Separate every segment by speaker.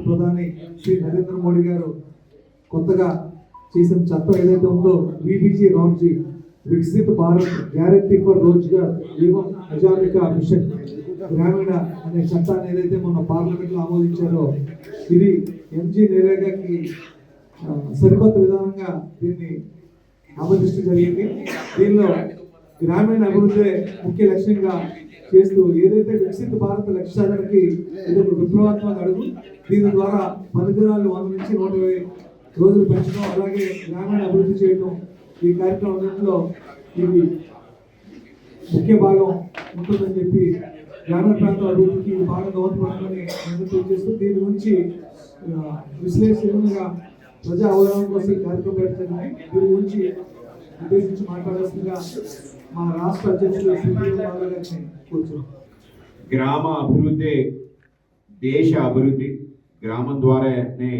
Speaker 1: ప్రధాని శ్రీ నరేంద్ర మోడీ గారు కొత్తగా చేసిన చట్టం ఏదైతే ఉందో B B G Ramji Viksit Bharat guarantee for Rozgar Evam Ajeevika mission Gramin అనే చట్టాన్ని ఏదైతే మొన్న పార్లమెంట్లో ఆమోదించారో ఇది ఎంజీ నరేగాకి సరికొత్త విధానంగా దీన్ని ఆమోదించడం జరిగింది. దీనిలో గ్రామీణ అభివృద్ధి ముఖ్య లక్ష్యంగా చేస్తూ ఏదైతే వికసిత భారత లక్ష్య సాధనకి ఇది ఒక విప్లవాత్మక అడుగు. దీని ద్వారా 10 దినాలు 100 నుంచి 120 రోజులు పెంచడం, అలాగే గ్రామీణ అభివృద్ధి చేయడం ఈ కార్యక్రమంలో ఇది ముఖ్య భాగం ఉంటుందని చెప్పి గ్రామీణ ప్రాంతాల అభివృద్ధికి ఇది బాగా దోహదపడుతుందని నేను తెలియజేస్తూ దీని గురించి విశ్లేషణగా ప్రజా అవగాహన కోసం ఈ కార్యక్రమం పెట్టింది. దీని గురించి ఉద్దేశించి మాట్లాడాల్సిందిగా మా రాష్ట్ర అధ్యక్షులు శ్రీ గారిని కూర్చున్నాం.
Speaker 2: గ్రామ అభివృద్ధి దేశ అభివృద్ధి, గ్రామం ద్వారానే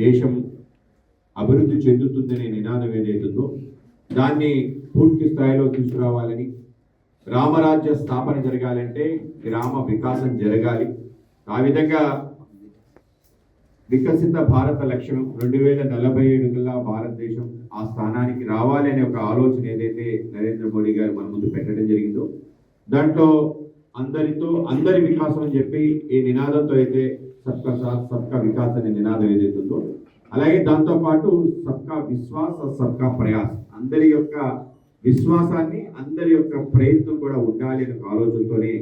Speaker 2: దేశం అభివృద్ధి చెందుతుందనే నినాదం ఏదైతుందో దాన్ని పూర్తి స్థాయిలో తీసుకురావాలని, రామరాజ్య స్థాపన జరగాలంటే గ్రామ వికాసం జరగాలి. ఆ విధంగా వికసిత భారత లక్ష్యం 2047 కల్లా భారతదేశం ఆ స్థానానికి రావాలి అనే ఒక ఆలోచన ఏదైతే నరేంద్ర మోడీ గారు మన ముందు పెట్టడం జరిగిందో దాంట్లో అందరి వికాసం అని చెప్పి ఈ నినాదంతో అయితే సబ్కా సాత్ సబ్కా వికాస్ అనే నినాదం ఏదైతే ఉందో, అలాగే దాంతోపాటు సబ్కా విశ్వాస సబ్కా ప్రయాస్, అందరి యొక్క విశ్వాసాన్ని అందరి యొక్క ప్రయత్నం కూడా ఉండాలి అనే ఆలోచనతోనే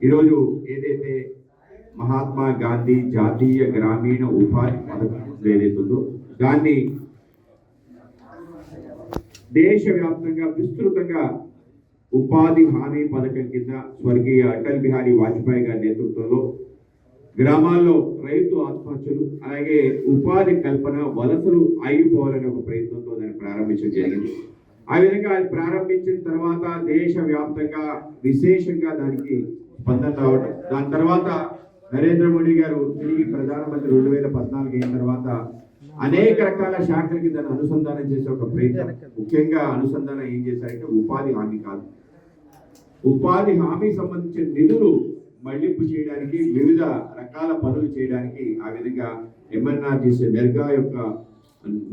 Speaker 2: ఈరోజు ఏదైతే మహాత్మా గాంధీ జాతీయ గ్రామీణ ఉపాధి పథకం ఏదైతుందో దాన్ని దేశవ్యాప్తంగా విస్తృతంగా ఉపాధి హామీ పథకం కింద స్వర్గీయ అటల్ బిహారీ వాజ్పేయి గారి నేతృత్వంలో గ్రామాల్లో రైతు ఆత్మహత్యలు, అలాగే ఉపాధి కల్పన, వలసలు ఆగిపోవాలనే ఒక ప్రయత్నంతో దాన్ని ప్రారంభించడం జరిగింది. ఆ విధంగా అది ప్రారంభించిన తర్వాత దేశవ్యాప్తంగా విశేషంగా దానికి స్పందన రావడం, దాని తర్వాత నరేంద్ర మోడీ గారు తిరిగి ప్రధానమంత్రి 2014 అయిన తర్వాత అనేక రకాల శాఖలకి దాన్ని అనుసంధానం చేసే ఒక ప్రయత్నం, ముఖ్యంగా అనుసంధానం ఏం చేశారంటే ఉపాధి హామీ కాదు, ఉపాధి హామీ సంబంధించిన నిధులు మళ్లింపు చేయడానికి, వివిధ రకాల పనులు చేయడానికి ఆ విధంగా ఎంఎన్ఆర్జీసీ నెర్గా యొక్క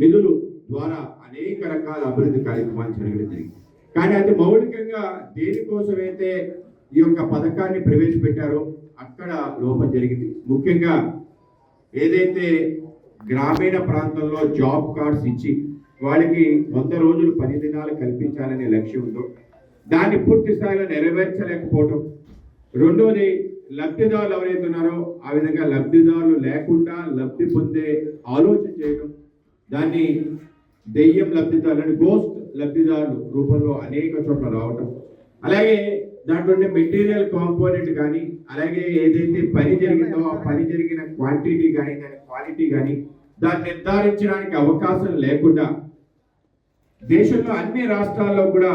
Speaker 2: నిధులు ద్వారా అనేక రకాల అభివృద్ధి కార్యక్రమాలు జరగడం జరిగింది. కానీ అది మౌలికంగా దేనికోసమైతే ఈ యొక్క పథకాన్ని ప్రవేశపెట్టారో అక్కడ లోపం జరిగింది. ముఖ్యంగా ఏదైతే గ్రామీణ ప్రాంతంలో జాబ్ కార్డ్స్ ఇచ్చి వాళ్ళకి 100 రోజులు 10 దినాలు కల్పించాలనే లక్ష్యం ఉందో దాన్ని పూర్తి స్థాయిలో నెరవేర్చలేకపోవటం. రెండోది, లబ్ధిదారులు ఎవరైతే ఉన్నారో ఆ విధంగా లబ్ధిదారులు లేకుండా లబ్ధి పొందే ఆలోచన చేయడం, దాన్ని దెయ్యం లబ్ధిదారులు, గోస్ట్ లబ్ధిదారులు రూపంలో అనేక చోట్ల రావటం, అలాగే దాంట్లో మెటీరియల్ కాంపోనెంట్ కానీ, అలాగే ఏదైతే పని జరిగిందో ఆ పని జరిగిన క్వాంటిటీ కానీ దాని క్వాలిటీ కానీ దాన్ని నిర్ధారించడానికి అవకాశం లేకుండా దేశంలో అన్ని రాష్ట్రాల్లో కూడా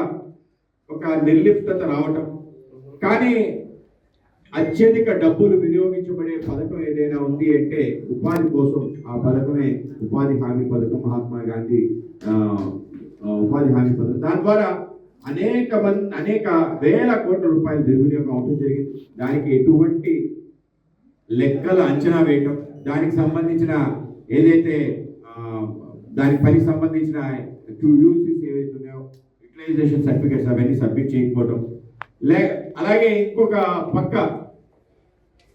Speaker 2: ఒక నిర్లిప్తత రావటం. కానీ అత్యధిక డబ్బులు వినియోగించబడే పథకం ఏదైనా ఉంది అంటే ఉపాధి కోసం, ఆ పథకమే ఉపాధి హామీ పథకం, మహాత్మా గాంధీ ఉపాధి హామీ పథకం. దాని ద్వారా అనేక వేల కోట్ల రూపాయలు దుర్వినియోగం అవడం జరిగింది. దానికి ఎటువంటి లెక్కలు అంచనా వేయటం, దానికి సంబంధించిన ఏదైతే దానికి పనికి సంబంధించిన యూసీస్ ఏవైతే ఉన్నాయో యూటిలైజేషన్ సర్టిఫికేట్స్ అవన్నీ సబ్మిట్ చేయకపోవడం, అలాగే ఇంకొక పక్క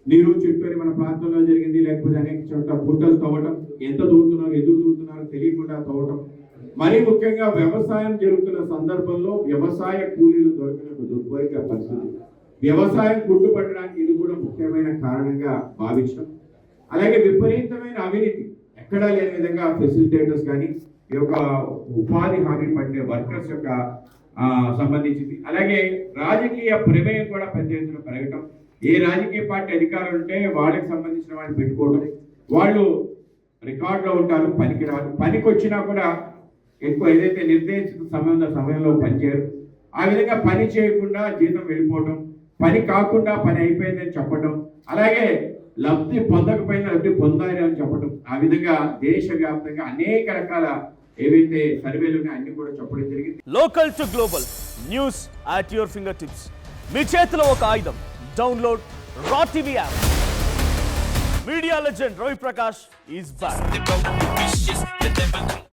Speaker 2: నీరు చెట్టు అని మన ప్రాంతంలో జరిగింది, లేకపోతే అనేక చోట్ల గుంటలు తవ్వటం, ఎంత దూరుతున్నారు ఎందుకు దూరుతున్నారో తెలియకుండా తవ్వటం. మరీ ముఖ్యంగా వ్యవసాయం జరుగుతున్న సందర్భంలో వ్యవసాయ కూలీలు దొరికిన దుర్భాగ్య పరిస్థితి, వ్యవసాయం గుట్టుపట్టడానికి ఇది కూడా ముఖ్యమైన కారణంగా భావించడం. అలాగే విపరీతమైన అవినీతి, ఎక్కడా లేని విధంగా ఫెసిలిటేటర్స్ కానీ ఈ యొక్క ఉపాధి హామీ పడే వర్కర్స్ యొక్క సంబంధించింది. అలాగే రాజకీయ ప్రమేయం కూడా పెద్ద ఎత్తున పెరగటం, ఏ రాజకీయ పార్టీ అధికారులు ఉంటే వాళ్ళకి సంబంధించిన వాళ్ళని పెట్టుకోవడం, వాళ్ళు రికార్డులో ఉంటారు, పనికిరారు, పనికి వచ్చినా కూడా ఎక్కువ ఏదైతే నిర్దేశిత సమయంలో పనిచేయరు, ఆ విధంగా పని చేయకుండా జీతం వెళ్ళిపోవడం, పని కాకుండా పని అయిపోయిందని చెప్పడం, అలాగే లబ్ధి పొందకపోయినా లబ్ధి పొందాలి అని చెప్పడం, ఆ విధంగా దేశవ్యాప్తంగా అనేక రకాల ఏవైతే సర్వేలు అన్ని కూడా చెప్పడం జరిగింది.
Speaker 3: Local to global news at your finger tips. మీ చేతిలో ఒక ఆయుధం. డౌన్లోడ్ రా TV app. Media legend Ravi Prakash is back.